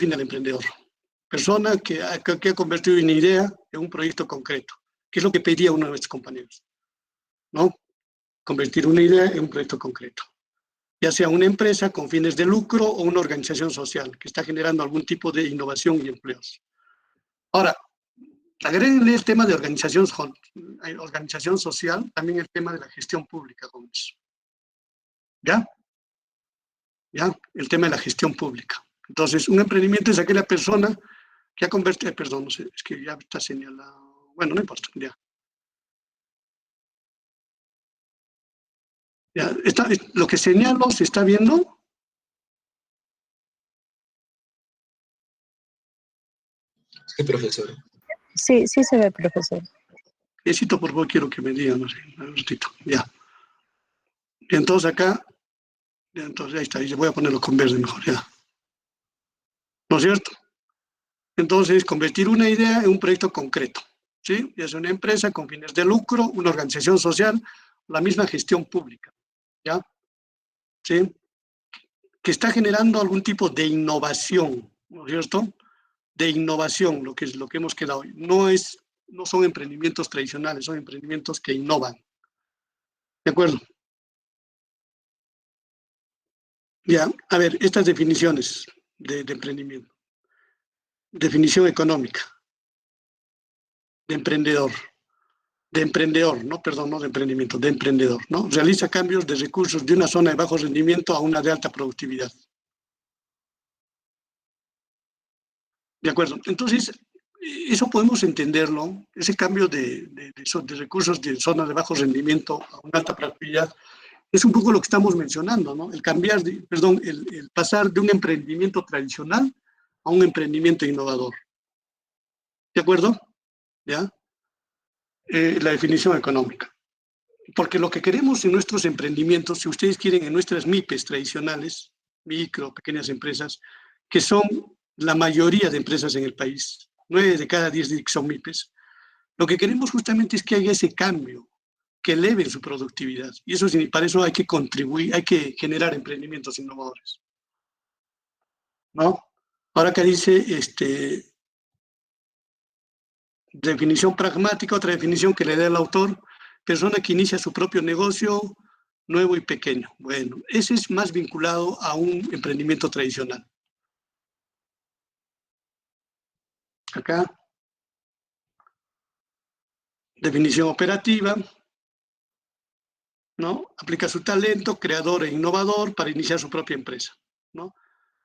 define al emprendedor? Persona que ha convertido una idea en un proyecto concreto, que es lo que pedía uno de nuestros compañeros, ¿no? Convertir una idea en un proyecto concreto, ya sea una empresa con fines de lucro o una organización social que está generando algún tipo de innovación y empleos. Ahora, agréguenle el tema de organización social, también el tema de la gestión pública, jóvenes. ¿Ya? ¿Ya? El tema de la gestión pública. Entonces, un emprendimiento es aquella persona que ha convertido, perdón, no sé, es que ya está señalado, bueno, no importa, ya. Ya, lo que señalo, ¿se está viendo? Sí, profesor. Sí, sí se ve, profesor. Necesito, por favor, quiero que me digan, no sé, un ratito, ya. Y entonces acá, ya, entonces ahí está, y voy a ponerlo con verde mejor, ya. ¿No es cierto? Entonces, convertir una idea en un proyecto concreto, ¿sí? Ya sea una empresa con fines de lucro, una organización social, la misma gestión pública, ¿ya? ¿Sí? Que está generando algún tipo de innovación, ¿no es cierto? De innovación, lo que hemos quedado hoy. No son emprendimientos tradicionales, son emprendimientos que innovan. ¿De acuerdo? Ya, a ver, estas definiciones de emprendimiento. Definición económica, de emprendedor, no, perdón, no de emprendimiento, de emprendedor, ¿no? Realiza cambios de recursos de una zona de bajo rendimiento a una de alta productividad. ¿De acuerdo? Entonces, eso podemos entenderlo, ese cambio de recursos de zonas de bajo rendimiento a una alta productividad, es un poco lo que estamos mencionando, ¿no? El pasar de un emprendimiento tradicional a un emprendimiento innovador. ¿De acuerdo? ¿Ya? La definición económica. Porque lo que queremos en nuestros emprendimientos, si ustedes quieren, en nuestras MIPES tradicionales, micro, pequeñas empresas, que son la mayoría de empresas en el país, 9 de cada 10 son MIPES, lo que queremos justamente es que haya ese cambio, que eleven su productividad. Y para eso hay que contribuir, hay que generar emprendimientos innovadores, ¿no? Ahora que dice, definición pragmática, otra definición que le da el autor, persona que inicia su propio negocio nuevo y pequeño. Bueno, ese es más vinculado a un emprendimiento tradicional. Acá, definición operativa, ¿no? Aplica su talento, creador e innovador para iniciar su propia empresa, ¿no?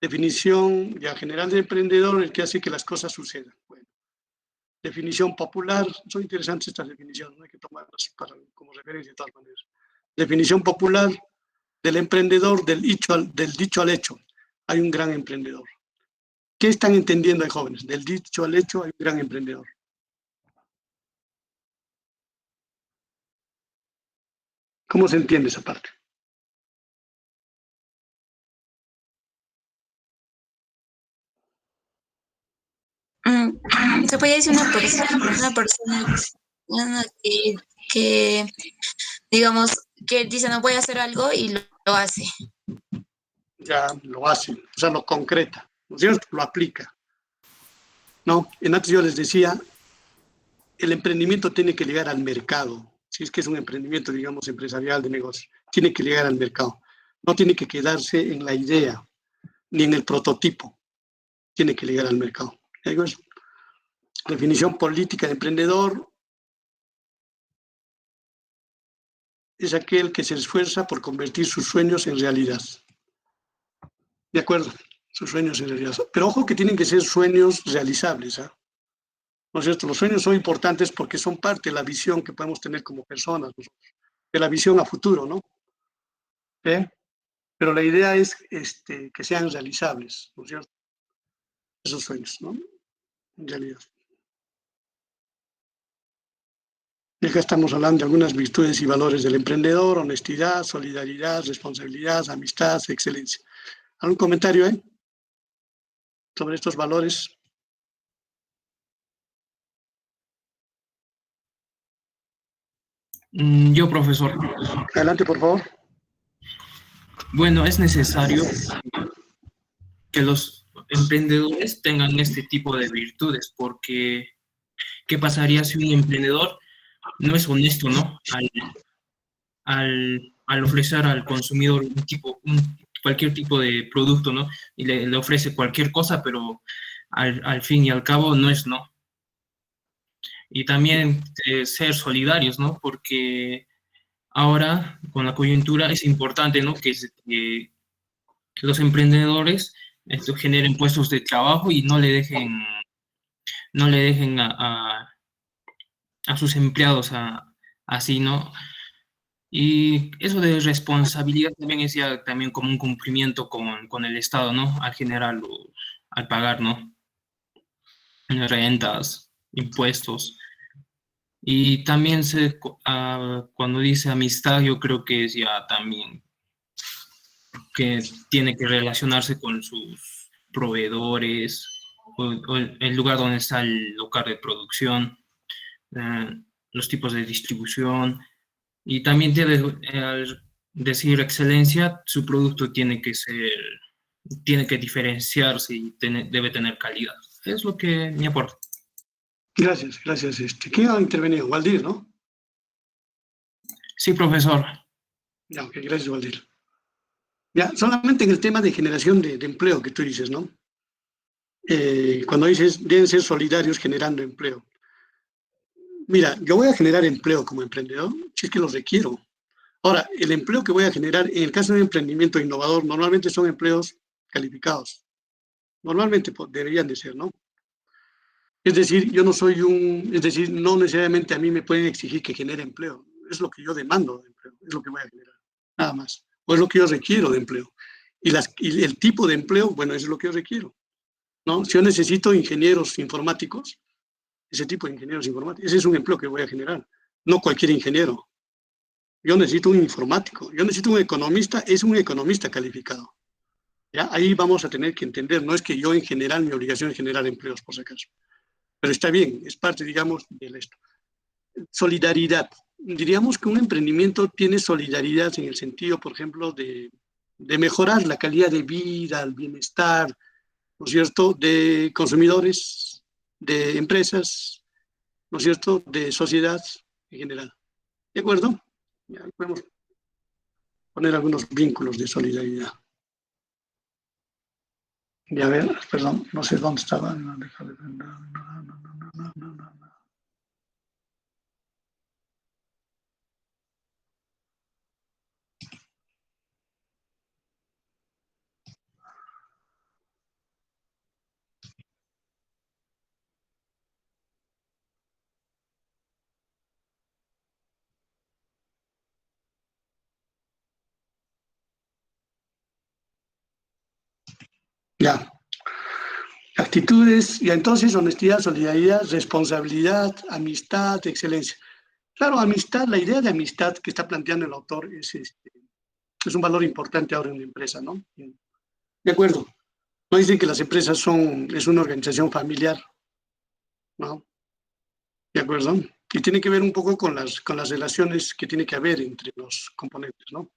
Definición ya general de emprendedor, el que hace que las cosas sucedan. Bueno, definición popular, son interesantes estas definiciones, ¿no? Hay que tomarlas como referencia de todas maneras. Definición popular del emprendedor, del dicho al hecho. Hay un gran emprendedor. ¿Qué están entendiendo ahí, jóvenes? Del dicho al hecho hay un gran emprendedor. ¿Cómo se entiende esa parte? Se puede decir una persona que, digamos, que dice no voy a hacer algo y lo hace. Ya lo hace, o sea, lo concreta, ¿no es cierto? Lo aplica. No, antes yo les decía, el emprendimiento tiene que llegar al mercado. Si es que es un emprendimiento, digamos, empresarial de negocio, tiene que llegar al mercado. No tiene que quedarse en la idea, ni en el prototipo. Tiene que llegar al mercado. Definición política de emprendedor es aquel que se esfuerza por convertir sus sueños en realidad. De acuerdo, sus sueños en realidad. Pero ojo que tienen que ser sueños realizables, ¿eh? ¿No es cierto? Los sueños son importantes porque son parte de la visión que podemos tener como personas, de la visión a futuro, ¿no? ¿Eh? Pero la idea es que sean realizables, ¿no es cierto? Esos sueños, ¿no? En realidad. Y acá estamos hablando de algunas virtudes y valores del emprendedor: honestidad, solidaridad, responsabilidad, amistad, excelencia. ¿Algún comentario sobre estos valores? Yo, profesor. Adelante, por favor. Bueno, es necesario que emprendedores tengan este tipo de virtudes, porque ¿qué pasaría si un emprendedor no es honesto, ¿no? Al ofrecer al consumidor cualquier tipo de producto, ¿no? Y le ofrece cualquier cosa, pero al fin y al cabo no es, ¿no? Y también ser solidarios, ¿no? Porque ahora, con la coyuntura, es importante, ¿no? Que los emprendedores generen puestos de trabajo y no le dejen a sus empleados así, ¿no? Y eso de responsabilidad también es ya también como un cumplimiento con el Estado, ¿no? Al pagar, ¿no? Rentas, impuestos. Y también cuando dice amistad, yo creo que es ya también que tiene que relacionarse con sus proveedores o el lugar donde está el local de producción, los tipos de distribución. Y también al decir excelencia, su producto tiene que diferenciarse y debe tener calidad. Es lo que me aporta. Gracias, gracias. ¿Quién ha intervenido? Waldir, ¿no? Sí, profesor. Ya, ok, gracias, Waldir. Ya, solamente en el tema de generación de empleo que tú dices, ¿no? Cuando dices, deben ser solidarios generando empleo. Mira, yo voy a generar empleo como emprendedor si es que lo requiero. Ahora, el empleo que voy a generar, en el caso de un emprendimiento innovador, normalmente son empleos calificados. Normalmente deberían de ser, ¿no? Es decir, no necesariamente a mí me pueden exigir que genere empleo. Es lo que yo demando de empleo, es lo que voy a generar, nada más. O es lo que yo requiero de empleo. Y el tipo de empleo, bueno, eso es lo que yo requiero, ¿no? Si yo necesito ingenieros informáticos, ese tipo de ingenieros informáticos, ese es un empleo que voy a generar, no cualquier ingeniero. Yo necesito un informático, yo necesito un economista, es un economista calificado. ¿Ya? Ahí vamos a tener que entender, no es que yo en general, mi obligación es generar empleos, por si acaso. Pero está bien, es parte, digamos, de esto. Solidaridad. Diríamos que un emprendimiento tiene solidaridad en el sentido, por ejemplo, de mejorar la calidad de vida, el bienestar, ¿no es cierto?, de consumidores, de empresas, ¿no es cierto?, de sociedad en general. ¿De acuerdo? Ya podemos poner algunos vínculos de solidaridad. Y a ver, perdón, no sé dónde estaba. No. Ya. Actitudes, y entonces honestidad, solidaridad, responsabilidad, amistad, excelencia. Claro, amistad, la idea de amistad que está planteando el autor es un valor importante ahora en una empresa, ¿no? De acuerdo. No dicen que las empresas es una organización familiar, ¿no? De acuerdo. Y tiene que ver un poco con las relaciones que tiene que haber entre los componentes, ¿no?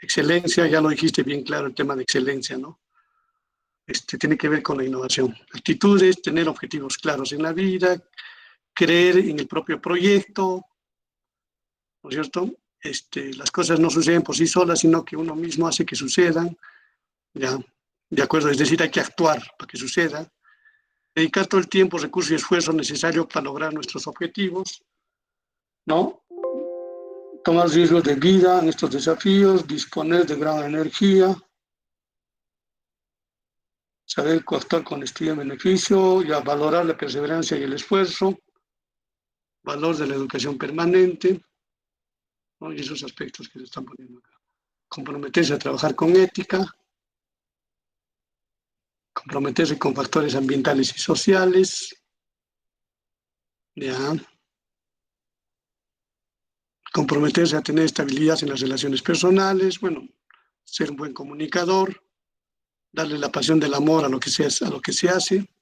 Excelencia, ya lo dijiste bien claro, el tema de excelencia, ¿no? Tiene que ver con la innovación. Actitudes, tener objetivos claros en la vida, creer en el propio proyecto, ¿no es cierto? Las cosas no suceden por sí solas, sino que uno mismo hace que sucedan, ¿ya? De acuerdo, es decir, hay que actuar para que suceda, dedicar todo el tiempo, recursos y esfuerzo necesario para lograr nuestros objetivos, ¿no? Tomar riesgos de vida en estos desafíos, disponer de gran energía, saber actuar con estilo y beneficio, y a valorar la perseverancia y el esfuerzo, valor de la educación permanente, ¿no? Y esos aspectos que se están poniendo acá. Comprometerse a trabajar con ética, comprometerse con factores ambientales y sociales, ya. Comprometerse a tener estabilidad en las relaciones personales, bueno, ser un buen comunicador, darle la pasión del amor a lo que se hace,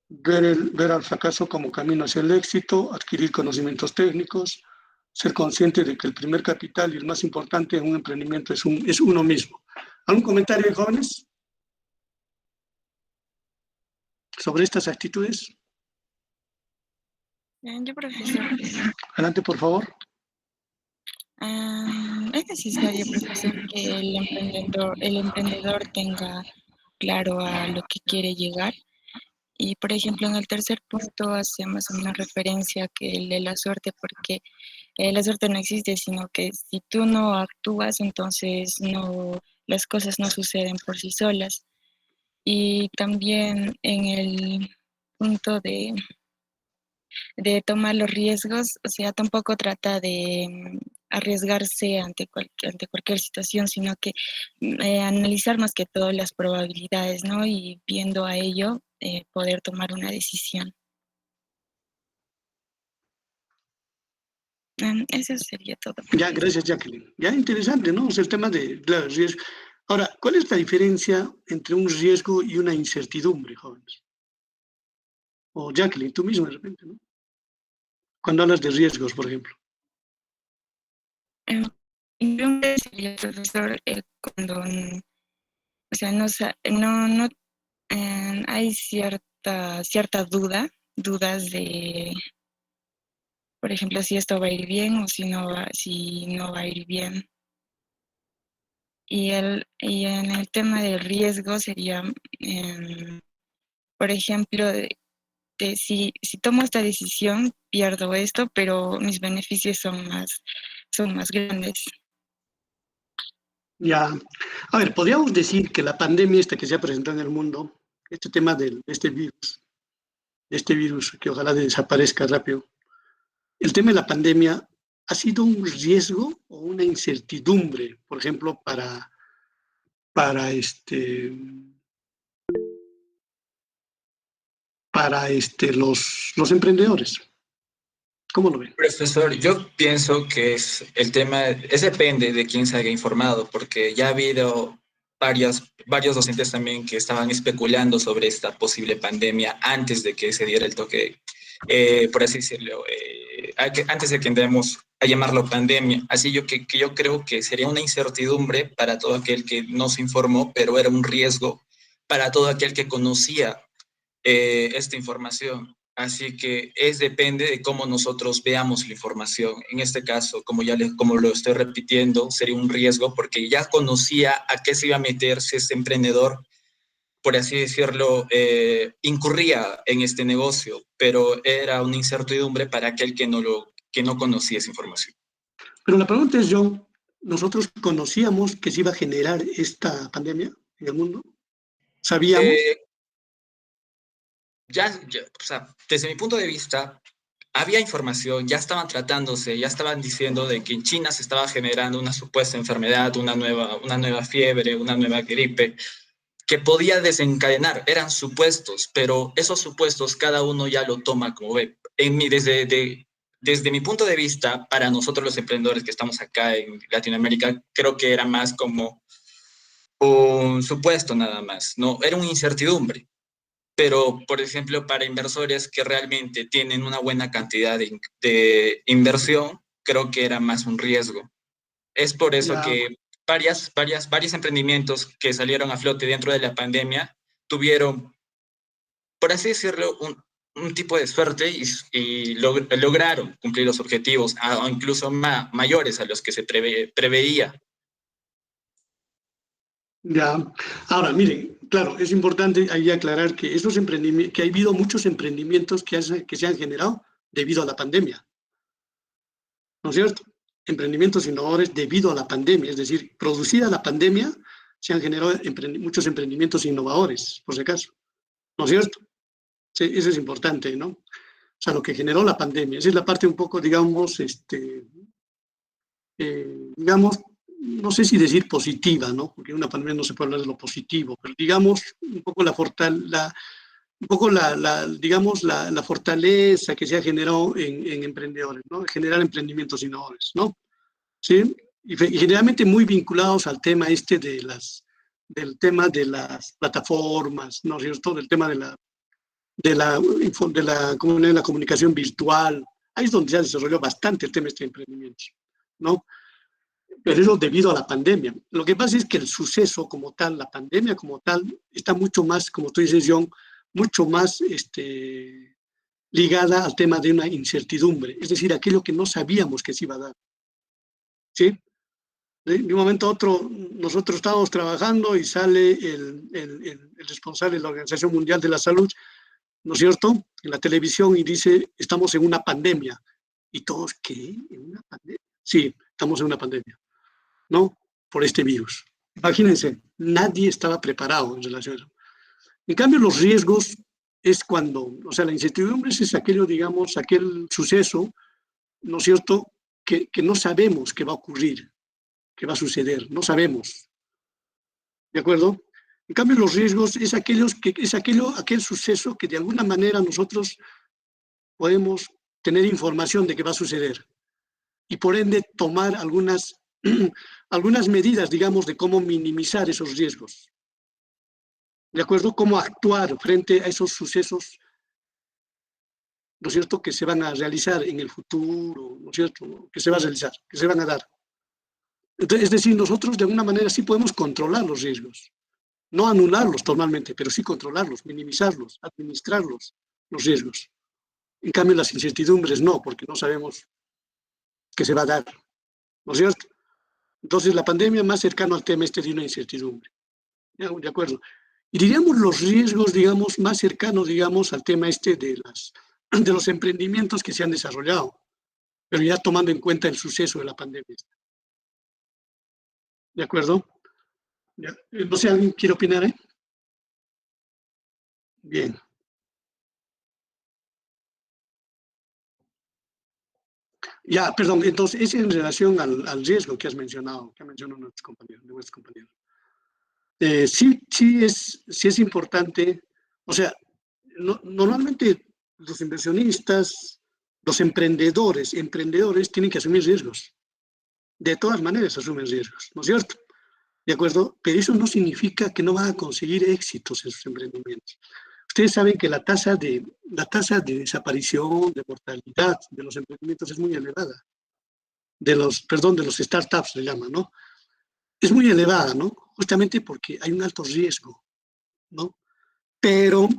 ver al fracaso como camino hacia el éxito, adquirir conocimientos técnicos, ser consciente de que el primer capital y el más importante en un emprendimiento es uno mismo. ¿Algún comentario, jóvenes? sobre estas actitudes? Yo, profesor. Adelante, por favor. Es necesario, profesor, que el emprendedor tenga claro a lo que quiere llegar. Y, por ejemplo, en el tercer punto hacemos una referencia que el de la suerte, porque la suerte no existe, sino que si tú no actúas, entonces no, las cosas no suceden por sí solas. Y también en el punto de tomar los riesgos, o sea, tampoco trata de arriesgarse ante cualquier situación, sino que analizar más que todo las probabilidades, ¿no? Y viendo a ello, poder tomar una decisión. Eso sería todo. Ya, gracias, Jacqueline. Ya, interesante, ¿no? O sea, el tema de los riesgos. Ahora, ¿cuál es la diferencia entre un riesgo y una incertidumbre, jóvenes? O Jacqueline, tú mismo de repente, ¿no? Cuando hablas de riesgos, por ejemplo. Incertidumbre sería, profesor, cuando, o sea, no hay cierta dudas de, por ejemplo, si esto va a ir bien o si no va a ir bien. Y en el tema del riesgo sería, por ejemplo, si tomo esta decisión, pierdo esto, pero mis beneficios son más grandes. Ya. A ver, podríamos decir que la pandemia esta que se ha presentado en el mundo, este tema de este virus que ojalá desaparezca rápido, el tema de la pandemia ha sido un riesgo o una incertidumbre, por ejemplo, para los emprendedores. ¿Cómo lo ven? Profesor, yo pienso que el tema, depende de quién se haya informado, porque ya ha habido varios docentes también que estaban especulando sobre esta posible pandemia antes de que se diera el toque, por así decirlo, antes de que entremos a llamarlo pandemia. Así que yo creo que sería una incertidumbre para todo aquel que no se informó, pero era un riesgo para todo aquel que conocía esta información. Así que depende de cómo nosotros veamos la información. En este caso, como lo estoy repitiendo, sería un riesgo porque ya conocía a qué se iba a meter si este emprendedor, por así decirlo, incurría en este negocio, pero era una incertidumbre para aquel que no conocía esa información. Pero la pregunta es, John, ¿nosotros conocíamos que se iba a generar esta pandemia en el mundo? ¿Sabíamos? O sea, desde mi punto de vista, había información, ya estaban diciendo de que en China se estaba generando una supuesta enfermedad, una nueva fiebre, una nueva gripe, que podía desencadenar, eran supuestos, pero esos supuestos cada uno ya lo toma como ve. Desde mi punto de vista, para nosotros los emprendedores que estamos acá en Latinoamérica, creo que era más como un supuesto nada más, no, era una incertidumbre. Pero, por ejemplo, para inversores que realmente tienen una buena cantidad de inversión, creo que era más un riesgo. Es por eso que varios emprendimientos que salieron a flote dentro de la pandemia tuvieron, por así decirlo, un tipo de suerte y lograron cumplir los objetivos, o incluso mayores a los que se preveía. Ya. Ahora, miren, claro, es importante ahí aclarar que que ha habido muchos emprendimientos que se han generado debido a la pandemia, ¿no es cierto? Emprendimientos innovadores debido a la pandemia, es decir, producida la pandemia, se han generado muchos emprendimientos innovadores, por si acaso, ¿no es cierto? Sí, eso es importante, ¿no? O sea, lo que generó la pandemia, esa es la parte un poco, digamos, digamos, no sé si decir positiva, ¿no? Porque en una pandemia no se puede hablar de lo positivo, pero digamos un poco digamos, la fortaleza que se ha generado en emprendedores, ¿no? Generar emprendimientos innovadores, ¿no? ¿Sí? Y generalmente muy vinculados al tema del tema de las plataformas, ¿no es cierto? Del tema de la comunicación virtual. Ahí es donde se ha desarrollado bastante el tema de este emprendimiento, ¿no? Pero eso debido a la pandemia. Lo que pasa es que el suceso como tal, la pandemia como tal, está mucho más, como tú dices, John, mucho más ligada al tema de una incertidumbre, es decir, aquello que no sabíamos que se iba a dar. ¿Sí? De un momento a otro, nosotros estábamos trabajando y sale el responsable de la Organización Mundial de la Salud, ¿no es cierto?, en la televisión y dice, estamos en una pandemia. Y todos, ¿qué? ¿En una pandemia? Sí, estamos en una pandemia, ¿no? Por este virus. Imagínense, nadie estaba preparado en relación a eso. En cambio, los riesgos es cuando, o sea, la incertidumbre es aquello, digamos, aquel suceso, ¿no es cierto?, que no sabemos qué va a ocurrir, qué va a suceder, no sabemos, ¿de acuerdo? En cambio, los riesgos es, aquel suceso que de alguna manera nosotros podemos tener información de qué va a suceder y por ende tomar algunas medidas, digamos, de cómo minimizar esos riesgos. ¿De acuerdo? Cómo actuar frente a esos sucesos, ¿no es cierto?, que se van a realizar en el futuro, ¿no es cierto?, que se va a realizar, que se van a dar. Entonces, es decir, nosotros de alguna manera sí podemos controlar los riesgos, no anularlos totalmente, pero sí controlarlos, minimizarlos, administrarlos, los riesgos. En cambio, las incertidumbres no, porque no sabemos qué se va a dar, ¿no es cierto? Entonces, la pandemia más cercano al tema de una incertidumbre. ¿De acuerdo? Y diríamos los riesgos, digamos, más cercanos, digamos, al tema de los emprendimientos que se han desarrollado, pero ya tomando en cuenta el suceso de la pandemia. ¿De acuerdo? Ya. No sé, ¿alguien quiere opinar, eh? Bien. Ya, perdón, entonces, es en relación al riesgo que has mencionado, que ha mencionado nuestros compañeros. Sí es importante, o sea, normalmente los inversionistas, los emprendedores tienen que asumir riesgos. De todas maneras asumen riesgos, ¿no es cierto? ¿De acuerdo? Pero eso no significa que no van a conseguir éxitos en sus emprendimientos. Ustedes saben que la tasa de desaparición, de mortalidad de los emprendimientos es muy elevada. De los startups se llama, ¿no? Es muy elevada, ¿no? Justamente porque hay un alto riesgo, ¿no? Pero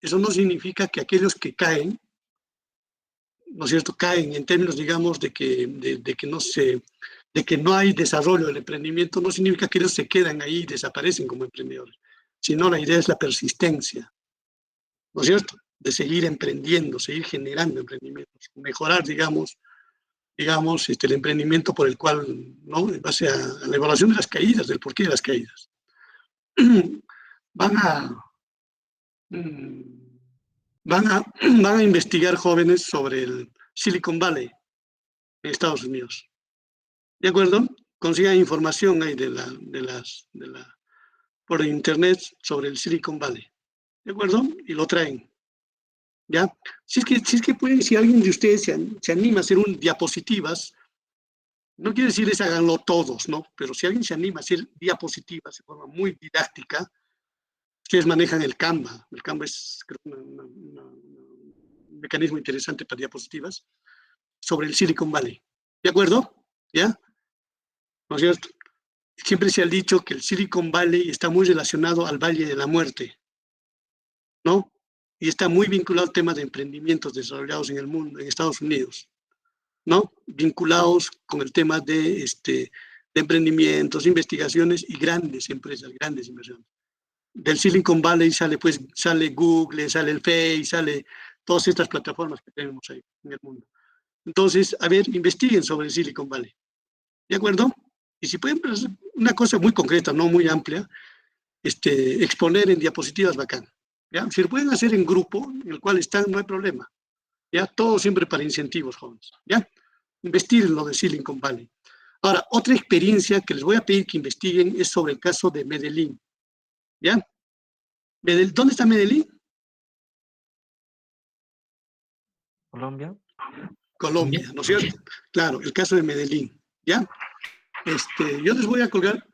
eso no significa que aquellos que caen, ¿no es cierto?, caen en términos, digamos, de que no hay desarrollo del emprendimiento, no significa que ellos se quedan ahí y desaparecen como emprendedores, sino la idea es la persistencia, ¿no es cierto?, de seguir emprendiendo, seguir generando emprendimientos, mejorar, digamos, el emprendimiento por el cual, ¿no?, en base a la evaluación de las caídas, del porqué de las caídas. Van a, mm, van a investigar jóvenes sobre el Silicon Valley en Estados Unidos. ¿De acuerdo? Consigan información ahí por internet sobre el Silicon Valley. ¿De acuerdo? Y lo traen. ¿Ya? Si es que pueden, si alguien de ustedes se anima a hacer diapositivas, no quiere decirles háganlo todos, ¿no? Pero si alguien se anima a hacer diapositivas de forma muy didáctica, ustedes manejan el Canva. El Canva es, creo, un mecanismo interesante para diapositivas sobre el Silicon Valley. ¿De acuerdo? ¿Ya? ¿No es cierto? Siempre se ha dicho que el Silicon Valley está muy relacionado al Valle de la Muerte, ¿no? Y está muy vinculado al tema de emprendimientos desarrollados en el mundo, en Estados Unidos, ¿no? Vinculados con el tema de emprendimientos, investigaciones y grandes empresas, grandes inversiones. Del Silicon Valley sale Google, sale el Face, sale todas estas plataformas que tenemos ahí en el mundo. Entonces, a ver, investiguen sobre el Silicon Valley. ¿De acuerdo? Y si pueden, pues, una cosa muy concreta, no muy amplia, exponer en diapositivas, bacán. ¿Ya? Si lo pueden hacer en grupo, en el cual están, no hay problema. ¿Ya? Todo siempre para incentivos, jóvenes. ¿Ya? Investiguen lo de Silicon Valley. Ahora, otra experiencia que les voy a pedir que investiguen es sobre el caso de Medellín. ¿Ya? ¿Dónde está Medellín? Colombia. Colombia, ¿no es cierto? Claro, el caso de Medellín. ¿Ya? Yo les voy a colgar,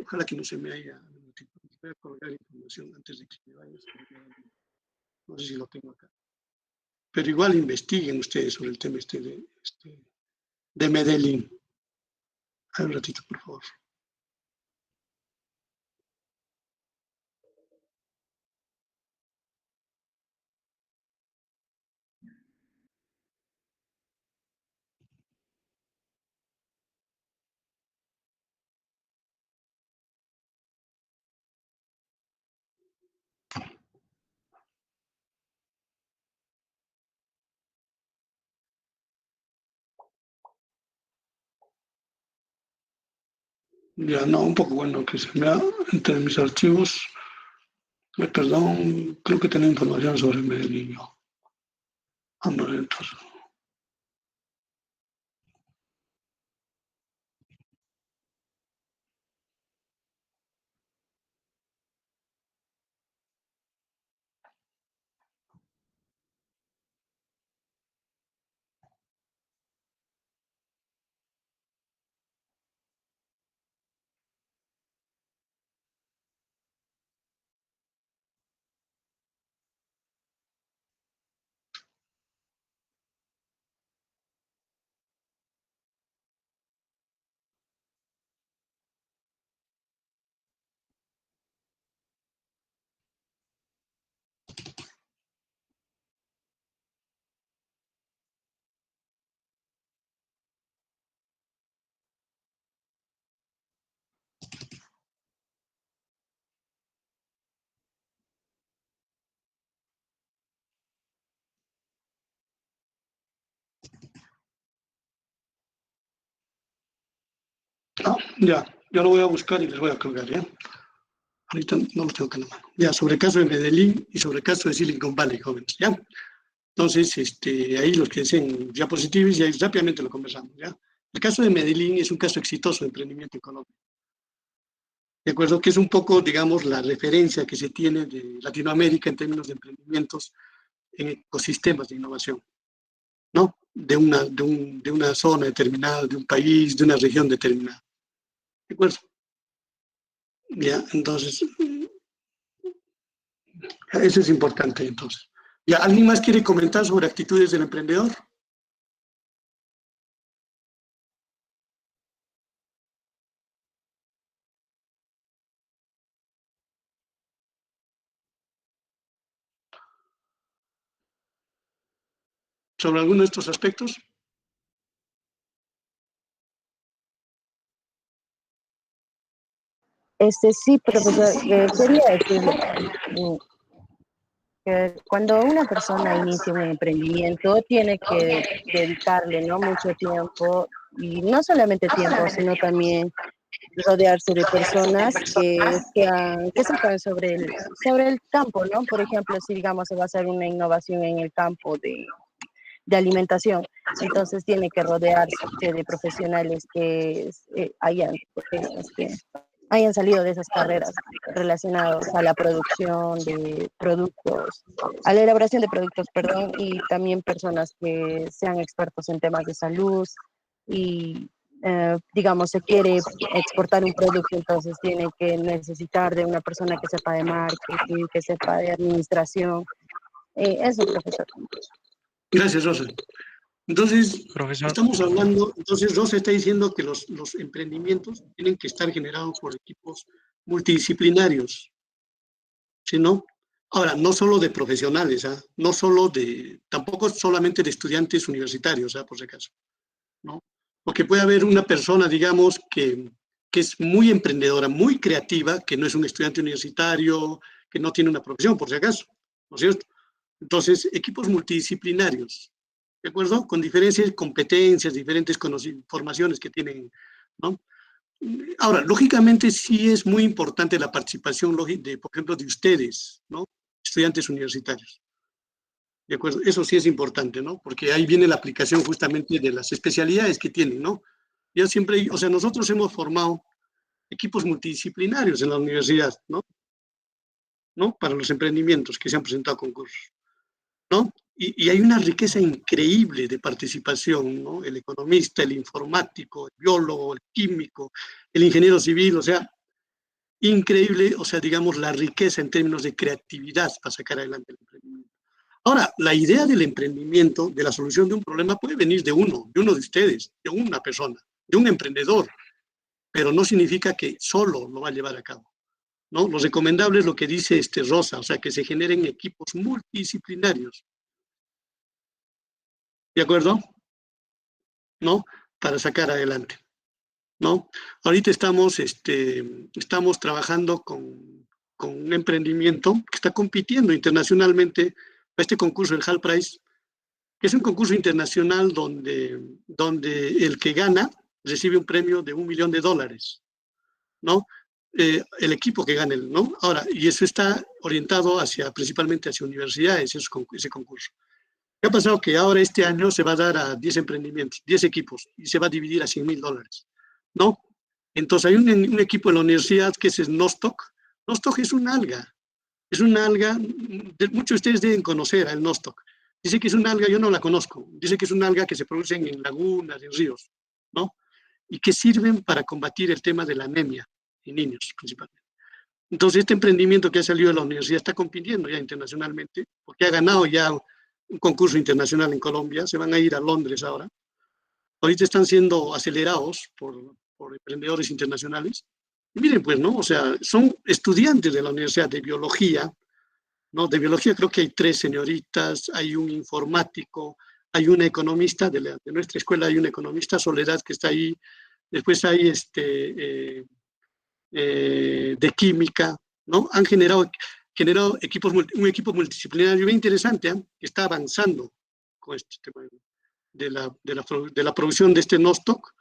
ojalá que no se me haya, les voy a colgar información antes de que me vaya. No sé si lo tengo acá. Pero igual investiguen ustedes sobre el tema de Medellín. Un ratito, por favor. Ya, no, un poco bueno que se vea entre mis archivos. Perdón, creo que tenía información sobre Medellín. Vamos, entonces. Ah, ya lo voy a buscar y les voy a colgar, ¿ya? Ahorita no lo tengo que en la mano. Ya, sobre el caso de Medellín y sobre el caso de Silicon Valley, jóvenes, ¿ya? Entonces, ahí los que deseen diapositivas y ahí rápidamente lo conversamos, ¿ya? El caso de Medellín es un caso exitoso de emprendimiento en Colombia. De acuerdo, que es un poco, digamos, la referencia que se tiene de Latinoamérica en términos de emprendimientos en ecosistemas de innovación, ¿no? De una zona determinada, de un país, de una región determinada. ¿De acuerdo? Ya, entonces, eso es importante, entonces. ¿Ya alguien más quiere comentar sobre actitudes del emprendedor? ¿Sobre alguno de estos aspectos? Sí, profesor, quería decirle mm, que cuando una persona inicia un emprendimiento tiene que dedicarle, ¿no?, mucho tiempo, y no solamente tiempo, sino también rodearse de personas que sepan sobre el campo, ¿no? Por ejemplo, si digamos se va a hacer una innovación en el campo de alimentación, entonces tiene que rodearse de profesionales que hayan salido de esas carreras relacionadas a la producción de productos, a la elaboración de productos, perdón, y también personas que sean expertos en temas de salud y, digamos, se quiere exportar un producto, entonces tiene que necesitar de una persona que sepa de marketing, que sepa de administración. Eso, profesor. Gracias, Rosa. Entonces, Profesor, estamos hablando, entonces Rosa está diciendo que los emprendimientos tienen que estar generados por equipos multidisciplinarios, ¿sí, no? Ahora, no solo de profesionales, ¿ah? No solo tampoco solamente de estudiantes universitarios, ¿ah? Por si acaso, ¿no? Porque puede haber una persona, digamos, que es muy emprendedora, muy creativa, que no es un estudiante universitario, que no tiene una profesión, por si acaso, ¿no es cierto? Entonces, equipos multidisciplinarios, ¿de acuerdo? Con diferentes competencias, diferentes formaciones que tienen, ¿no? Ahora, lógicamente sí es muy importante la participación, por ejemplo, de ustedes, ¿no? Estudiantes universitarios. ¿De acuerdo? Eso sí es importante, ¿no? Porque ahí viene la aplicación justamente de las especialidades que tienen, ¿no? Yo siempre, o sea, nosotros hemos formado equipos multidisciplinarios en la universidad, ¿no? ¿No? Para los emprendimientos que se han presentado a concursos, ¿no? Y hay una riqueza increíble de participación, ¿no? El economista, el informático, el biólogo, el químico, el ingeniero civil, o sea, increíble, o sea, digamos, la riqueza en términos de creatividad para sacar adelante el emprendimiento. Ahora, la idea del emprendimiento, de la solución de un problema, puede venir de uno de ustedes, de una persona, de un emprendedor, pero no significa que solo lo va a llevar a cabo, ¿no? Lo recomendable es lo que dice Rosa, o sea, que se generen equipos multidisciplinarios, ¿de acuerdo? ¿No? Para sacar adelante, ¿no? Ahorita estamos trabajando con un emprendimiento que está compitiendo internacionalmente a este concurso, el HAL Prize, que es un concurso internacional donde el que gana recibe un premio de $1 millón. ¿no? El equipo que gane, ¿no? Ahora, y eso está orientado principalmente hacia universidades, ese concurso. ¿Qué ha pasado? Que ahora este año se va a dar a 10 emprendimientos, 10 equipos, y se va a dividir a $100,000, ¿no? Entonces hay un equipo en la universidad que es Nostoc. Nostoc es una alga, muchos de ustedes deben conocer al Nostoc. Dice que es una alga, yo no la conozco, dice que es una alga que se produce en lagunas, en ríos, ¿no? Y que sirven para combatir el tema de la anemia en niños principalmente. Entonces este emprendimiento que ha salido de la universidad está compitiendo ya internacionalmente, porque ha ganado ya un concurso internacional en Colombia, se van a ir a Londres ahora. Ahorita están siendo acelerados por emprendedores internacionales. Y miren, pues, ¿no? O sea, son estudiantes de la Universidad de Biología, ¿no? De Biología creo que hay 3 señoritas, hay un informático, hay una economista, de nuestra escuela hay una economista, Soledad, que está ahí. Después hay de química, ¿no? Han generado un equipo multidisciplinario bien interesante, ¿eh? Que está avanzando con este tema de la producción de este Nostoc.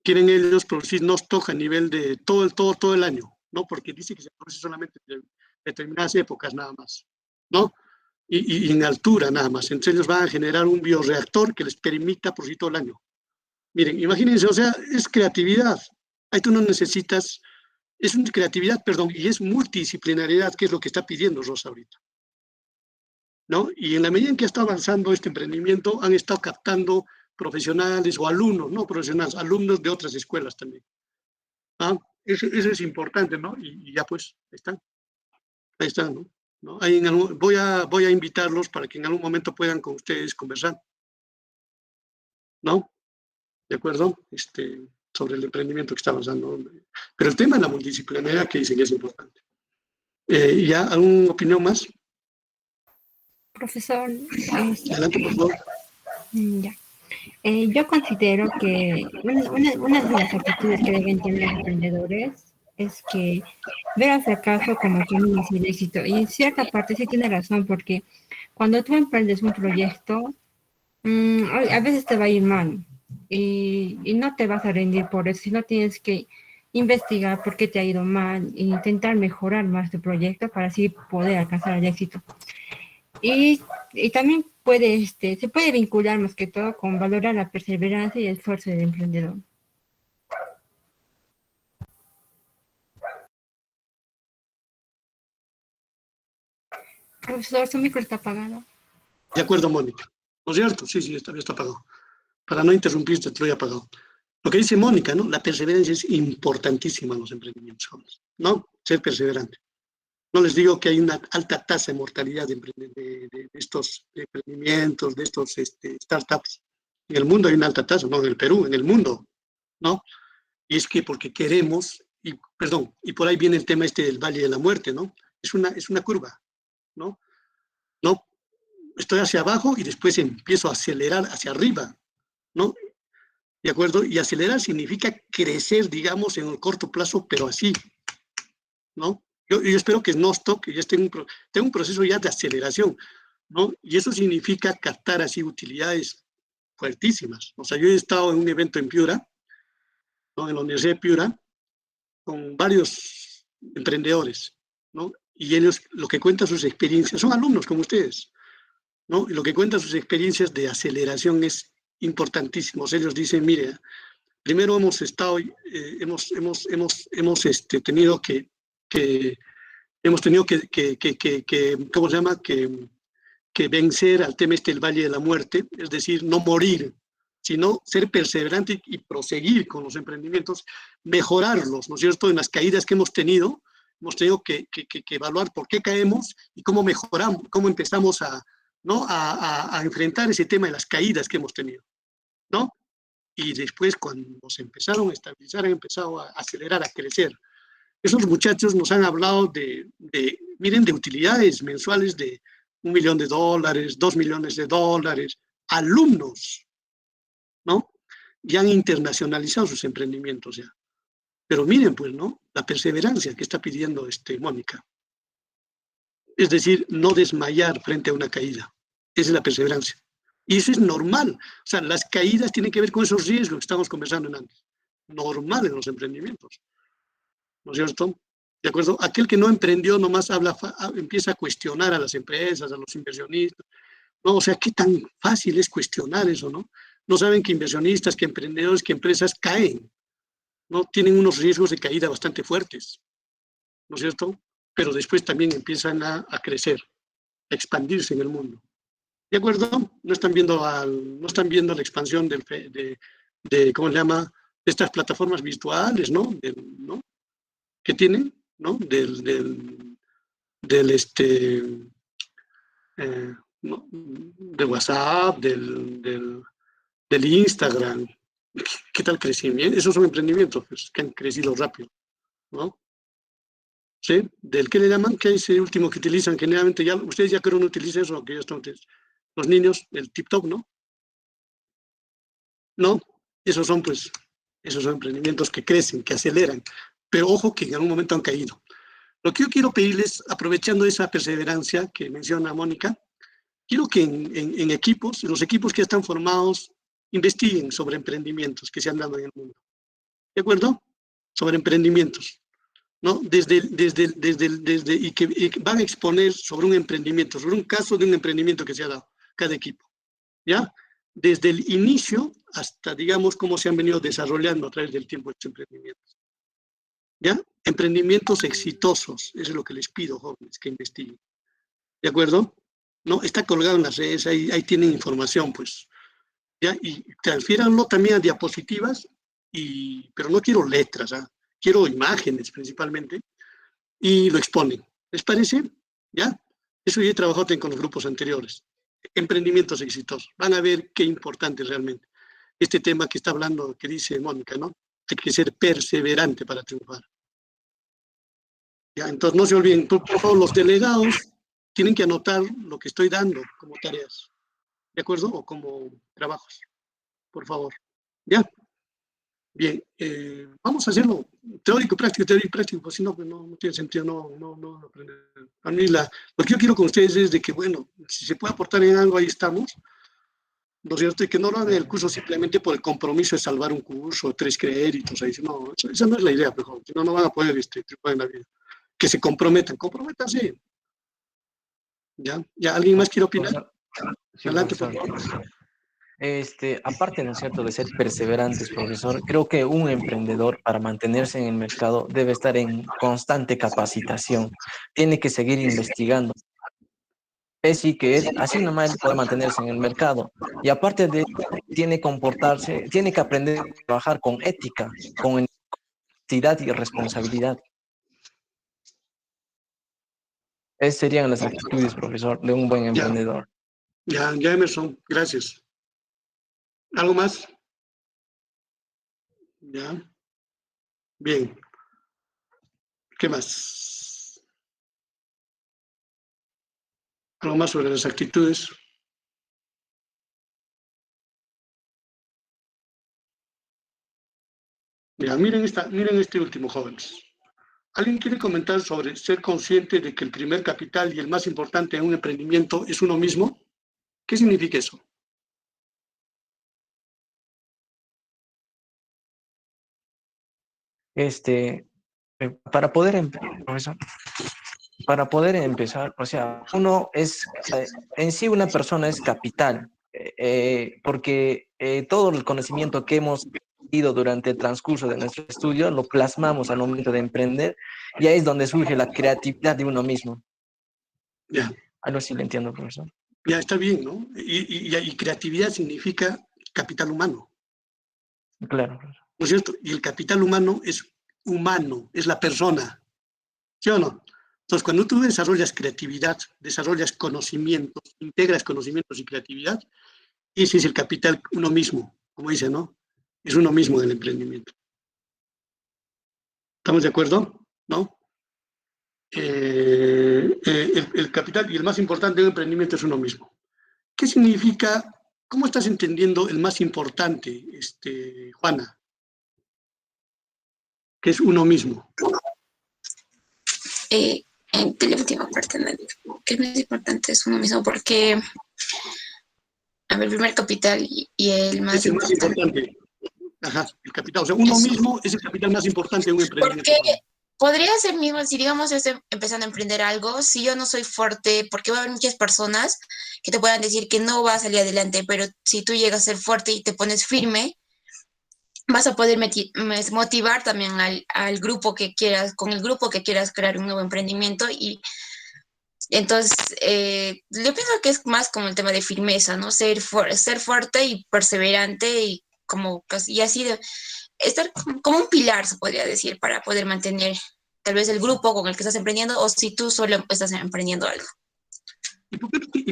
Quieren ellos producir Nostoc a nivel de todo el año, ¿no? Porque dice que se produce solamente en determinadas épocas nada más, ¿no? Y en altura nada más. Entonces ellos van a generar un bioreactor que les permita producir todo el año. Miren, imagínense, o sea, es creatividad. Ahí tú no necesitas, es una creatividad, perdón, y es multidisciplinariedad, que es lo que está pidiendo Rosa ahorita, ¿no? Y en la medida en que está avanzando este emprendimiento, han estado captando profesionales o alumnos, no profesionales, alumnos de otras escuelas también. ¿Ah? Eso es importante, ¿no? Y ya pues, ahí están, ¿no? Voy a invitarlos para que en algún momento puedan con ustedes conversar, ¿no? ¿De acuerdo? Sobre el emprendimiento que está avanzando. Pero el tema de la multidisciplinaridad que dicen que es importante. ¿Ya alguna opinión más? Profesor, Adelante, por favor. ya. Yo considero que una de las actitudes que deben tener los emprendedores es que ver al fracaso como que un inicio de éxito. Y en cierta parte sí tiene razón, porque cuando tú emprendes un proyecto, a veces te va a ir mal y no te vas a rendir por eso, sino tienes que investigar por qué te ha ido mal e intentar mejorar más tu proyecto para así poder alcanzar el éxito. Y también se puede vincular más que todo con valorar la perseverancia y el esfuerzo del emprendedor. Profesor, su micro está apagado. De acuerdo, Mónica. ¿No es cierto? Sí, está apagado. Para no interrumpirte, te lo he apagado. Lo que dice Mónica, ¿no? La perseverancia es importantísima en los emprendimientos jóvenes, ¿no? Ser perseverante. No les digo que hay una alta tasa de mortalidad de estos emprendimientos, de estos startups. En el mundo hay una alta tasa, no en el Perú, en el mundo, ¿no? Y es que porque queremos, y por ahí viene el tema del Valle de la Muerte, ¿no? Es una curva, ¿no? ¿No? Estoy hacia abajo y después empiezo a acelerar hacia arriba, ¿no? ¿De acuerdo? Y acelerar significa crecer, digamos, en el corto plazo, pero así, ¿no? Yo espero que Nostoc, que ya tengo un proceso ya de aceleración, ¿no? Y eso significa captar así utilidades fuertísimas. O sea, yo he estado en un evento en Piura, ¿no? En la Universidad de Piura, con varios emprendedores, ¿no? Y ellos lo que cuentan sus experiencias, son alumnos como ustedes, ¿no? Y lo que cuentan sus experiencias de aceleración es importantísimo. Ellos dicen, mire, primero hemos tenido ¿cómo se llama? Que vencer al tema del Valle de la Muerte, es decir, no morir, sino ser perseverante y proseguir con los emprendimientos, mejorarlos, ¿no es cierto? En las caídas que hemos tenido que evaluar por qué caemos y cómo mejoramos, cómo empezamos a enfrentar ese tema de las caídas que hemos tenido, ¿no? Y después, cuando se empezaron a estabilizar, han empezado a acelerar, a crecer. Esos muchachos nos han hablado miren, de utilidades mensuales de $1 millón, $2 millones, alumnos, ¿no? Y han internacionalizado sus emprendimientos ya. Pero miren, pues, ¿no? La perseverancia que está pidiendo Mónica. Es decir, no desmayar frente a una caída. Esa es la perseverancia. Y eso es normal. O sea, las caídas tienen que ver con esos riesgos que estamos conversando antes. Normal en los emprendimientos. ¿no es cierto? ¿De acuerdo? Aquel que no emprendió nomás empieza a cuestionar a las empresas, a los inversionistas. No, o sea, qué tan fácil es cuestionar eso, ¿no? No saben que inversionistas, que emprendedores, que empresas caen, ¿no? Tienen unos riesgos de caída bastante fuertes, ¿no es cierto? Pero después también empiezan a crecer, a expandirse en el mundo. ¿De acuerdo? No están viendo, no están viendo la expansión ¿cómo se llama? De estas plataformas virtuales, ¿no? ¿No? Que tienen, ¿no? ¿no? De WhatsApp, del Instagram. ¿Qué tal crecimiento? Esos son emprendimientos pues, que han crecido rápido, ¿no? ¿Sí? ¿Del qué le llaman? ¿Qué es el último que utilizan? Generalmente ya, ustedes ya creo no utilizan eso, que ya están los niños, el TikTok, ¿no? No, esos son emprendimientos que crecen, que aceleran, pero ojo que en algún momento han caído. Lo que yo quiero pedirles, aprovechando esa perseverancia que menciona Mónica, quiero que en equipos, en los equipos que están formados, investiguen sobre emprendimientos que se han dado en el mundo. ¿De acuerdo? Sobre emprendimientos, ¿no? Y que van a exponer sobre un emprendimiento, sobre un caso de un emprendimiento que se ha dado, cada equipo, ¿ya? Desde el inicio hasta, digamos, cómo se han venido desarrollando a través del tiempo estos emprendimientos. ¿Ya? Emprendimientos exitosos, eso es lo que les pido, jóvenes, que investiguen. ¿De acuerdo? ¿No? Está colgado en las redes, ahí tienen información, pues. ¿Ya? Y transfiéranlo también a diapositivas, pero no quiero letras, ¿ah? Quiero imágenes principalmente, y lo exponen. ¿Les parece? ¿Ya? Eso ya he trabajado también con los grupos anteriores. Emprendimientos exitosos. Van a ver qué importante realmente. Este tema que está hablando, que dice Mónica, ¿no? Hay que ser perseverante para triunfar. Ya, entonces no se olviden, por favor, los delegados tienen que anotar lo que estoy dando como tareas, ¿de acuerdo? O como trabajos, por favor. ¿Ya? Bien, vamos a hacerlo teórico, práctico, pues si no, pues no tiene sentido no aprender. A mí lo que yo quiero con ustedes es de que, bueno, si se puede aportar en algo, ahí estamos, ¿no es cierto? Y que no lo hagan el curso simplemente por el compromiso de salvar un curso, 3 créditos, ahí, no, esa no es la idea, mejor, si no, no van a poder triunfar en la vida. Que se comprométanse. ¿Ya? ¿Alguien más quiere opinar? Sí, Adelante, por profesor. favor. Aparte, ¿no es cierto?, de ser perseverantes, profesor, creo que un emprendedor para mantenerse en el mercado debe estar en constante capacitación, tiene que seguir investigando. Así que es así nomás puede mantenerse en el mercado. Y aparte de tiene que aprender a trabajar con ética, con honestidad y responsabilidad. Esas serían las actitudes, profesor, de un buen emprendedor. Ya, Emerson, gracias. ¿Algo más? Ya. Bien. ¿Qué más? ¿Algo más sobre las actitudes? Ya, miren este último, jóvenes. ¿Alguien quiere comentar sobre ser consciente de que el primer capital y el más importante en un emprendimiento es uno mismo? ¿Qué significa eso? Para poder empezar, o sea, uno es, en sí una persona es capital, porque todo el conocimiento que hemos adquirido durante el transcurso de nuestro estudio lo plasmamos al momento de emprender y ahí es donde surge la creatividad de uno mismo. Ya. Algo así lo entiendo, profesor. Ya está bien, ¿no? Y creatividad significa capital humano. Claro, profesor. ¿No es cierto? Y el capital humano, es la persona. ¿Sí o no? Entonces, cuando tú desarrollas creatividad, desarrollas conocimientos, integras conocimientos y creatividad, ese es el capital uno mismo, como dice, ¿no? Es uno mismo del emprendimiento. ¿Estamos de acuerdo? ¿No? El capital y el más importante del emprendimiento es uno mismo. ¿Qué significa? ¿Cómo estás entendiendo el más importante, Juana? Que es uno mismo. De la última parte, ¿no? Que es más importante es uno mismo porque, a ver, el primer capital y el más importante. Es el más importante. Ajá, el capital. O sea, uno mismo es el capital más importante de un emprendimiento. podría ser mismo, si digamos yo estoy empezando a emprender algo, si yo no soy fuerte, porque va a haber muchas personas que te puedan decir que no va a salir adelante, pero si tú llegas a ser fuerte y te pones firme, vas a poder motivar también al grupo que quieras, con el grupo que quieras crear un nuevo emprendimiento. Y entonces, yo pienso que es más como el tema de firmeza, ¿no? Ser fuerte y perseverante y como y así de estar como un pilar, se podría decir, para poder mantener tal vez el grupo con el que estás emprendiendo o si tú solo estás emprendiendo algo.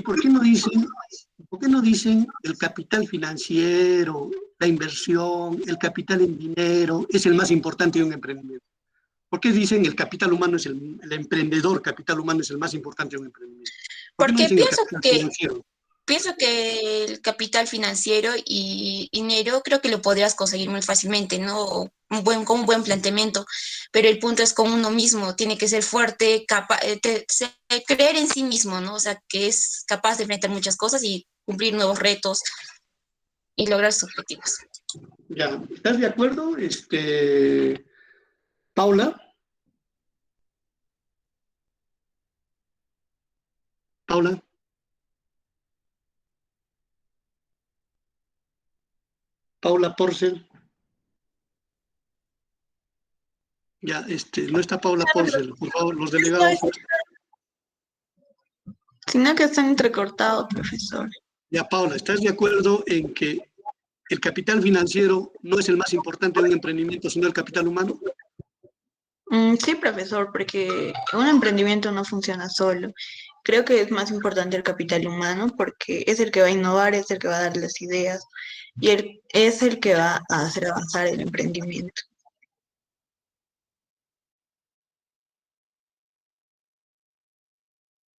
¿Por qué no dicen el capital financiero, la inversión, el capital en dinero es el más importante de un emprendimiento? ¿Por qué dicen el capital humano es el emprendedor, capital humano es el más importante de un emprendimiento? ¿Por qué no Porque dicen el capital financiero? pienso que el capital financiero y dinero creo que lo podrías conseguir muy fácilmente, ¿no? Con un buen planteamiento, pero el punto es con uno mismo, tiene que ser fuerte, creer en sí mismo, ¿no? O sea, que es capaz de enfrentar muchas cosas y cumplir nuevos retos y lograr sus objetivos. Ya, ¿estás de acuerdo, Paula? Paula. Paula Porcel. Ya, no está Paula Porcel, por favor, los delegados. Sino que están entrecortados, profesor. Ya, Paula, ¿estás de acuerdo en que el capital financiero no es el más importante de un emprendimiento, sino el capital humano? Sí, profesor, porque un emprendimiento no funciona solo. Creo que es más importante el capital humano porque es el que va a innovar, es el que va a dar las ideas y es el que va a hacer avanzar el emprendimiento.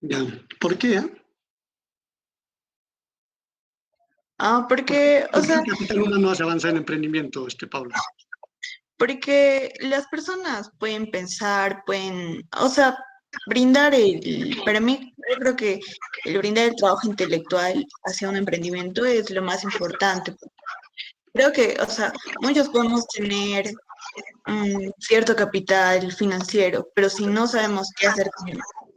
Ya, ¿por qué? Porque, o sea, el capital humano hace avanzar en emprendimiento, Paula? Porque las personas pueden pensar, o sea, para mí, yo creo que el brindar el trabajo intelectual hacia un emprendimiento es lo más importante. Creo que, o sea, muchos podemos tener cierto capital financiero, pero si no sabemos qué hacer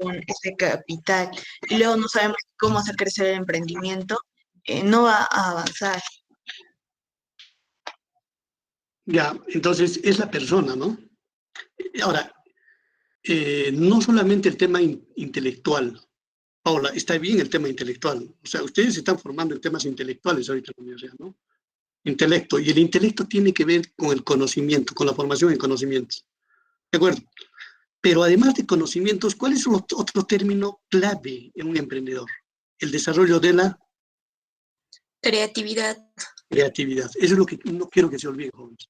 con ese capital y luego no sabemos cómo hacer crecer el emprendimiento, no va a avanzar. Ya, entonces es la persona, ¿no? Ahora, no solamente el tema intelectual. Paula, está bien el tema intelectual. O sea, ustedes se están formando en temas intelectuales ahorita en la universidad, ¿no? Intelecto. Y el intelecto tiene que ver con el conocimiento, con la formación en conocimientos. ¿De acuerdo? Pero además de conocimientos, ¿cuál es otro término clave en un emprendedor? El desarrollo de la creatividad. Creatividad. Eso es lo que no quiero que se olvide, jóvenes.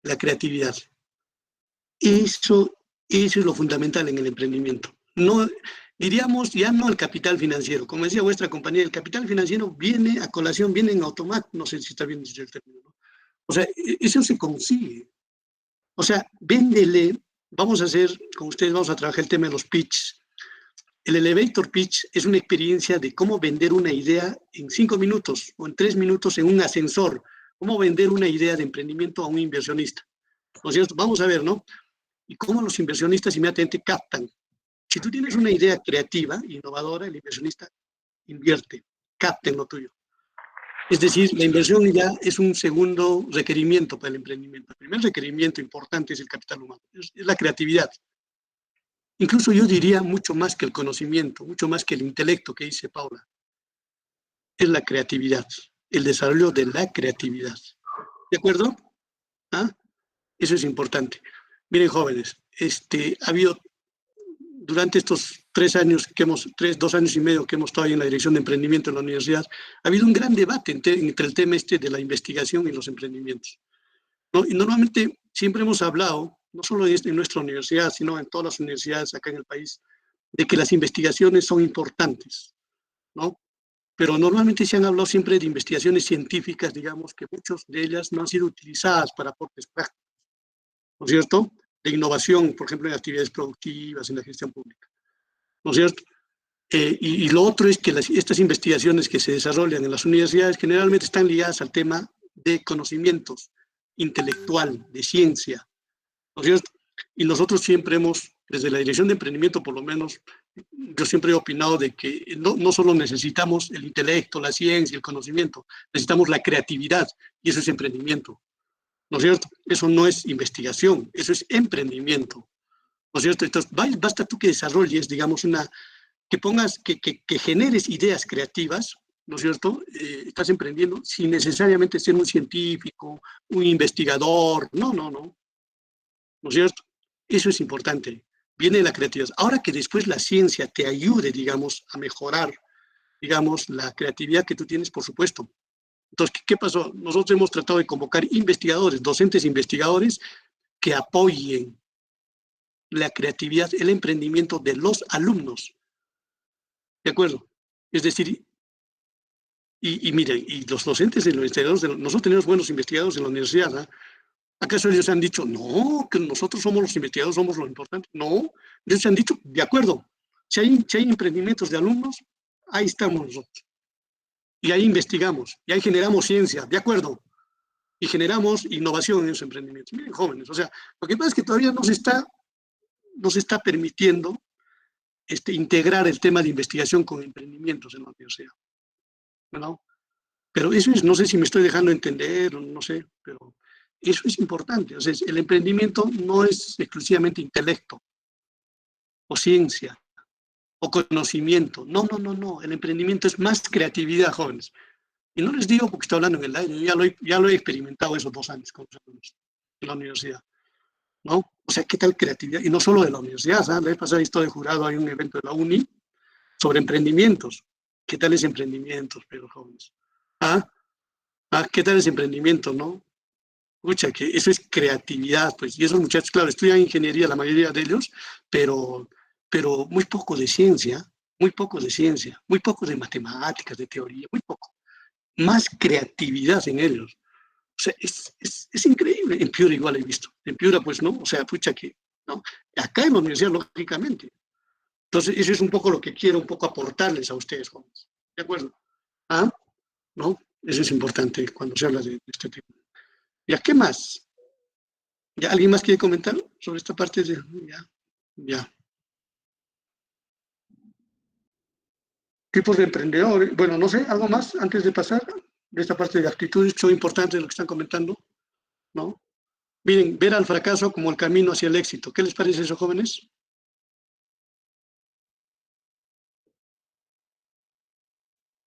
La creatividad. Eso es lo fundamental en el emprendimiento. No, diríamos ya no el capital financiero. Como decía vuestra compañía, el capital financiero viene a colación, viene en automático. No sé si está bien dicho el término, ¿no? O sea, eso se consigue. O sea, véndele. Vamos a hacer, con ustedes vamos a trabajar el tema de los pitches. El elevator pitch es una experiencia de cómo vender una idea en 5 minutos o en 3 minutos en un ascensor. Cómo vender una idea de emprendimiento a un inversionista. ¿No es cierto? Vamos a ver, ¿no? Y cómo los inversionistas inmediatamente captan. Si tú tienes una idea creativa, innovadora, el inversionista invierte, capta en lo tuyo. Es decir, la inversión ya es un segundo requerimiento para el emprendimiento. El primer requerimiento importante es el capital humano, es la creatividad. Incluso yo diría mucho más que el conocimiento, mucho más que el intelecto que dice Paula. Es la creatividad, el desarrollo de la creatividad. ¿De acuerdo? ¿Ah? Eso es importante. Miren, jóvenes, ha habido durante estos 2 años y medio que hemos estado ahí en la dirección de emprendimiento en la universidad, ha habido un gran debate entre el tema de la investigación y los emprendimientos, ¿no? Y normalmente siempre hemos hablado, no solo en nuestra universidad, sino en todas las universidades acá en el país, de que las investigaciones son importantes, ¿no? Pero normalmente se han hablado siempre de investigaciones científicas, digamos, que muchas de ellas no han sido utilizadas para aportes prácticos, ¿no es cierto? De innovación, por ejemplo, en actividades productivas, en la gestión pública, ¿no es cierto? Y lo otro es que estas investigaciones que se desarrollan en las universidades generalmente están ligadas al tema de conocimientos intelectual, de ciencia, ¿no es cierto? Y nosotros siempre hemos, desde la Dirección de Emprendimiento por lo menos, yo siempre he opinado de que no solo necesitamos el intelecto, la ciencia, el conocimiento, necesitamos la creatividad, y eso es emprendimiento, ¿no es cierto? Eso no es investigación, eso es emprendimiento, ¿no es cierto? Entonces, basta tú que desarrolles, digamos, que pongas, que generes ideas creativas, ¿no es cierto? Estás emprendiendo sin necesariamente ser un científico, un investigador, no es cierto? Eso es importante. Viene la creatividad. Ahora que después la ciencia te ayude, digamos, a mejorar, digamos, la creatividad que tú tienes, por supuesto. Entonces, ¿qué pasó? Nosotros hemos tratado de convocar investigadores, docentes investigadores, que apoyen la creatividad, el emprendimiento de los alumnos. ¿De acuerdo? Es decir, y miren, y los docentes y los investigadores, nosotros tenemos buenos investigadores en la universidad, ¿no? ¿Acaso ellos han dicho, no, que nosotros somos los investigadores, somos lo importante? No, ellos han dicho, de acuerdo, si hay emprendimientos de alumnos, ahí estamos nosotros. Y ahí investigamos, y ahí generamos ciencia, de acuerdo, y generamos innovación en esos emprendimientos. Miren, jóvenes, o sea, lo que pasa es que todavía no se está permitiendo integrar el tema de investigación con emprendimientos en la universidad, ¿no? Pero eso es, no sé si me estoy dejando entender, no sé, pero eso es importante. O sea, el emprendimiento no es exclusivamente intelecto o ciencia o conocimiento. No. El emprendimiento es más creatividad, jóvenes. Y no les digo porque estoy hablando en el aire, yo ya lo he experimentado esos 2 años con los alumnos en la universidad, ¿no? O sea, ¿qué tal creatividad? Y no solo de la universidad, ¿sabes? La vez pasada estoy de jurado, hay un evento de la UNI sobre emprendimientos. ¿Qué tal es emprendimientos, pero jóvenes? ¿Qué tal es emprendimiento, no? Escucha, que eso es creatividad, pues, y esos muchachos, claro, estudian ingeniería, la mayoría de ellos, pero muy poco de ciencia, muy poco de matemáticas, de teoría, muy poco. Más creatividad en ellos. O sea, es increíble. En Piura igual he visto. En Piura, pues, ¿no? O sea, pucha que, ¿no? Acá en la universidad, lógicamente. Entonces, eso es un poco lo que quiero un poco aportarles a ustedes, jóvenes. ¿De acuerdo? ¿No? Eso es importante cuando se habla de este tema. ¿Ya qué más? ¿Ya alguien más quiere comentar sobre esta parte? Ya. Tipos de emprendedores. Bueno, no sé, algo más antes de pasar de esta parte de actitudes que son importantes de lo que están comentando, ¿no? Miren, ver al fracaso como el camino hacia el éxito. ¿Qué les parece eso, jóvenes?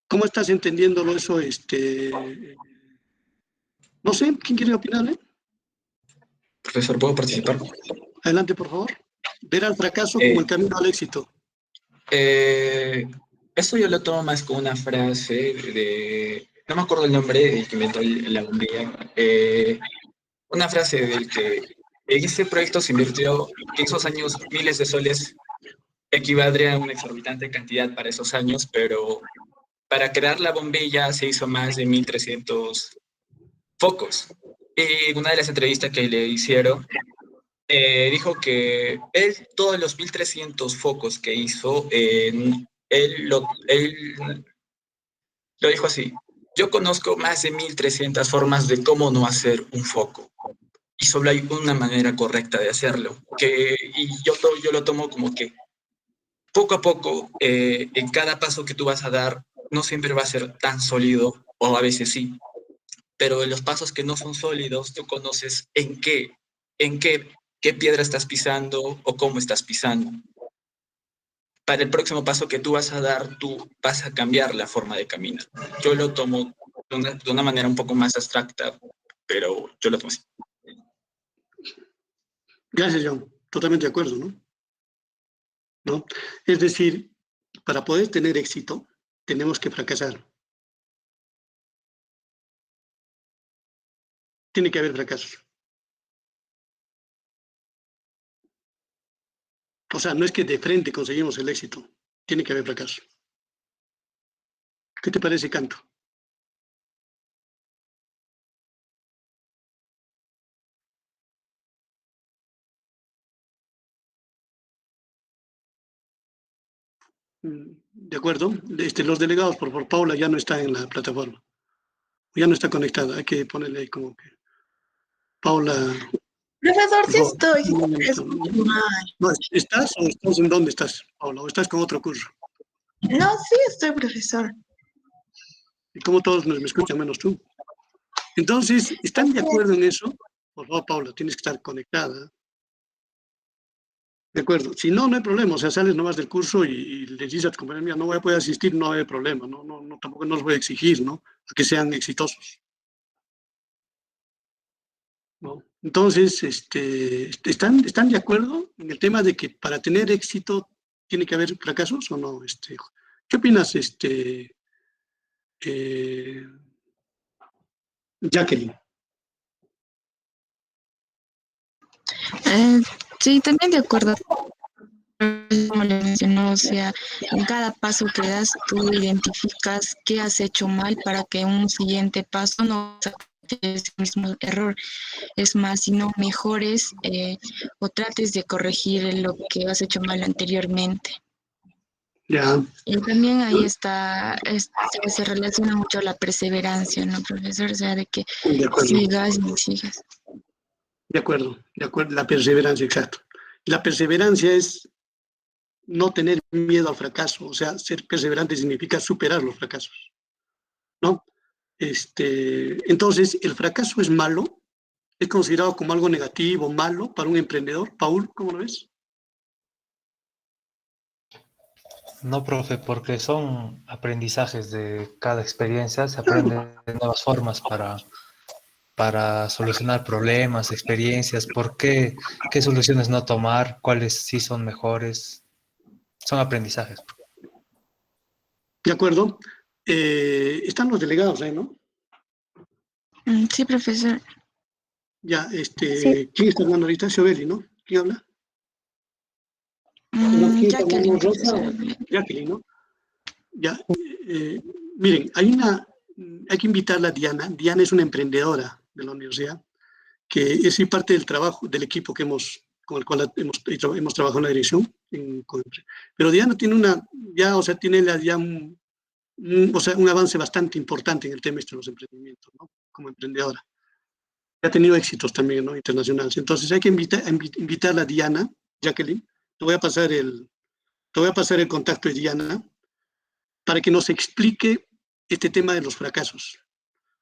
¿Cómo estás entendiéndolo eso? No sé, ¿quién quiere opinar? Profesor, ¿puedo participar? Adelante, por favor. Ver al fracaso como el camino al éxito. Esto yo lo tomo más como una frase no me acuerdo el nombre del que inventó la bombilla. Una frase del que en este proyecto se invirtió en esos años miles de soles, equivaldría a una exorbitante cantidad para esos años, pero para crear la bombilla se hizo más de 1.300 focos. Y una de las entrevistas que le hicieron, dijo que él, todos los 1.300 focos que hizo, él lo dijo así: yo conozco más de 1.300 formas de cómo no hacer un foco, y solo hay una manera correcta de hacerlo. Y yo lo tomo como que poco a poco, en cada paso que tú vas a dar, no siempre va a ser tan sólido, o a veces sí, pero en los pasos que no son sólidos, tú conoces qué piedra estás pisando o cómo estás pisando. Para el próximo paso que tú vas a dar, tú vas a cambiar la forma de caminar. Yo lo tomo de una manera un poco más abstracta, pero yo lo tomo así. Gracias, John. Totalmente de acuerdo, ¿no? Es decir, para poder tener éxito, tenemos que fracasar. Tiene que haber fracasos. O sea, no es que de frente conseguimos el éxito, tiene que haber fracaso. ¿Qué te parece, Canto? De acuerdo. Los delegados, por favor, Paula ya no está en la plataforma. Ya no está conectada. Hay que ponerle ahí como que Paula Profesor, Por sí favor, estoy. un momento. Escucho mal. No, ¿estás o estás en dónde estás, Paula? ¿O estás con otro curso? No, sí estoy, profesor. Y como todos me escuchan menos tú. Entonces, ¿están de acuerdo en eso? Por favor, Paula, tienes que estar conectada. De acuerdo. Si no, no hay problema. O sea, sales nomás del curso y les dices a tu compañera, mía, no voy a poder asistir, no hay problema. No, tampoco nos voy a exigir, ¿no? A que sean exitosos. ¿No? Entonces, ¿están de acuerdo en el tema de que para tener éxito tiene que haber fracasos o no? ¿Qué opinas, eh, Jacqueline? Eh, sí, también de acuerdo. Como le mencionó, o sea, en cada paso que das, tú identificas qué has hecho mal para que un siguiente paso no cometas ese mismo error. Es más, si no mejores o trates de corregir lo que has hecho mal anteriormente. Ya, Y también ahí está, se relaciona mucho a la perseverancia, ¿no, profesor? O sea, de que de acuerdo. sigas y sigas. De acuerdo, la perseverancia, exacto. La perseverancia es no tener miedo al fracaso, o sea, ser perseverante significa superar los fracasos, ¿no? Entonces, ¿el fracaso es malo? ¿Es considerado como algo negativo, malo para un emprendedor? Paul, ¿cómo lo ves? No, profe, porque son aprendizajes de cada experiencia, se aprenden nuevas formas para solucionar problemas, experiencias, qué soluciones no tomar, cuáles sí son mejores. Son aprendizajes. De acuerdo. Están los delegados ahí, ¿no? Sí, profesor. Ya, Sí, ¿quién está hablando ahorita? Xioveli, ¿no? ¿Quién habla? ¿No? ¿Quién está hablando? Jacqueline, Rosa profesor. o Jacqueline, ¿no? Ya, miren, hay que invitarla a Diana. Diana es una emprendedora de la universidad, que es parte del trabajo, del equipo con el cual hemos trabajado en la dirección. Pero Diana tiene un avance bastante importante en el tema de los emprendimientos, ¿no? Como emprendedora. Ha tenido éxitos también, ¿no? Internacionales. Entonces hay que invitarla a Diana, Jacqueline. Te voy a pasar el contacto de Diana para que nos explique este tema de los fracasos.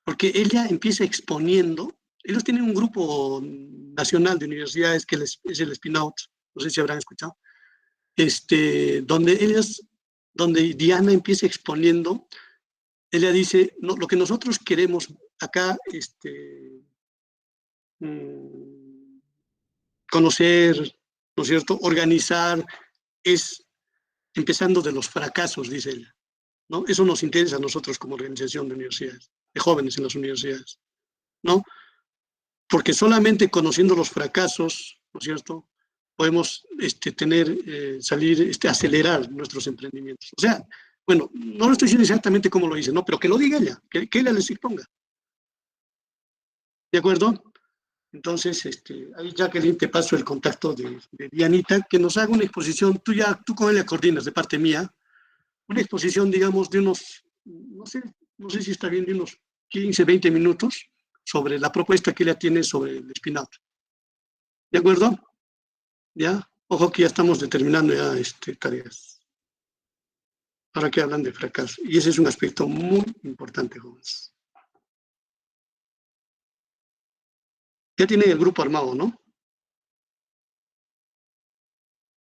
Porque ella empieza exponiendo, ellos tienen un grupo nacional de universidades que es el Spin-Out, no sé si habrán escuchado, donde Diana empieza exponiendo, ella dice, no, lo que nosotros queremos acá, conocer, ¿no es cierto?, organizar, es empezando de los fracasos, dice ella, ¿no? Eso nos interesa a nosotros como organización de universidades, de jóvenes en las universidades, ¿no? Porque solamente conociendo los fracasos, ¿no es cierto?, podemos acelerar nuestros emprendimientos. O sea, bueno, no lo estoy diciendo exactamente como lo dice, ¿no? Pero que lo diga ella, que ella les exponga. ¿De acuerdo? Entonces, ahí Jacqueline, te paso el contacto de Dianita, que nos haga una exposición, tú con ella coordinas de parte mía, una exposición, digamos, de unos, no sé si está bien, de unos 15, 20 minutos sobre la propuesta que ella tiene sobre el spin-out. ¿De acuerdo? ¿Ya? Ojo que ya estamos determinando ya tareas. Ahora que hablan de fracaso. Y ese es un aspecto muy importante, jóvenes. Ya tienen el grupo armado, ¿no?